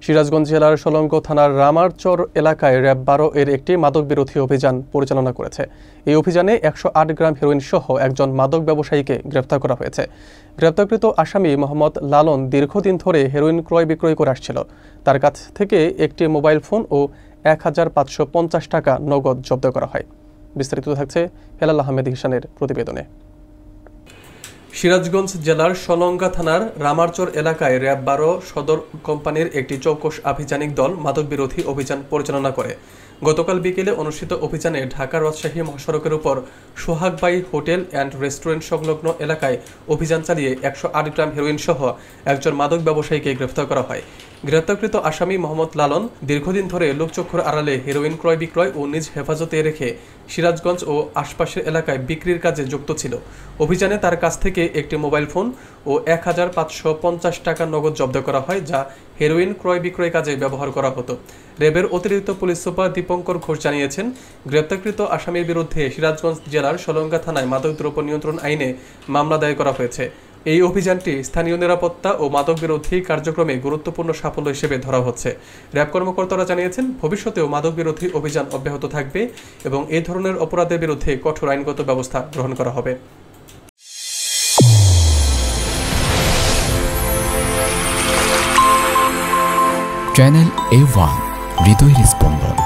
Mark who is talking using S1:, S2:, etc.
S1: সিরাজগঞ্জ জেলার সলঙ্গ থানার রামারচর এলাকায় র্যাব 12 এর একটি মাদক বিরোধী অভিযান পরিচালনা করেছে। এই অভিযানে 108 গ্রাম হেরোইন সহ একজন মাদক ব্যবসায়ীকে গ্রেফতার করা হয়েছে। গ্রেফতারকৃত আসামি মোহাম্মদ লালন দীর্ঘদিন ধরে হেরোইন ক্রয় বিক্রয় করে আসছিল। তার কাছ থেকে একটি মোবাইল ফোন ও 1550 টাকা নগদ জব্দ করা হয়। বিস্তারিত থাকছে হেলাল আহমেদ হিসানের প্রতিবেদনে। সিরাজগঞ্জ জেলার সলঙ্গা থানার রামারচর এলাকায় র্যাব 12 সদর কোম্পানির একটি চৌকস আভিযানিক দল মাদক বিরোধী অভিযান পরিচালনা করে। গতকাল বিকেলে অনুষ্ঠিত অভিযানে ঢাকা রাজশাহী মহাসড়কের উপর সোহাগবাই হোটেল অ্যান্ড রেস্টুরেন্ট সংলগ্ন এলাকায় অভিযান চালিয়ে 108 গ্রাম হেরোইন সহ একজন মাদক ব্যবসায়ীকে গ্রেফতার করা হয়। গ্রেফতারকৃত আসামি মোহাম্মদ লালন দীর্ঘদিন ধরে লোকচক্ষুর আড়ালে হেরোইন ক্রয় বিক্রয় ও নিজ হেফাজতে রেখে সিরাজগঞ্জ ও আশপাশের এলাকায় বিক্রির কাজে যুক্ত ছিল। অভিযানে তার কাছ থেকে একটি মোবাইল ফোন ও 1550 টাকা নগদ জব্দ করা হয়, যা হেরোইন ক্রয় বিক্রয় কাজে ব্যবহার করা হতো। র্যাবের অতিরিক্ত পুলিশ সুপার দীপঙ্কর ঘোষ জানিয়েছেন, গ্রেপ্তারকৃত আসামির বিরুদ্ধে সিরাজগঞ্জ জেলার সলঙ্গা থানায় মাদকদ্রব্য নিয়ন্ত্রণ আইনে মামলা দায়ের করা হয়েছে। এই অভিযানটি স্থানীয় নিরাপত্তা ও মাদক বিরোধী কার্যক্রমে গুরুত্বপূর্ণ সাফল্য হিসেবে ধরা হচ্ছে। র্যাব কর্মকর্তারা জানিয়েছেন, ভবিষ্যতেও মাদক বিরোধী অভিযান অব্যাহত থাকবে এবং এই ধরনের অপরাধের বিরুদ্ধে কঠোর আইনগত ব্যবস্থা গ্রহণ করা হবে।
S2: চ্যানেল A1 হৃদয়ের স্পন্দন।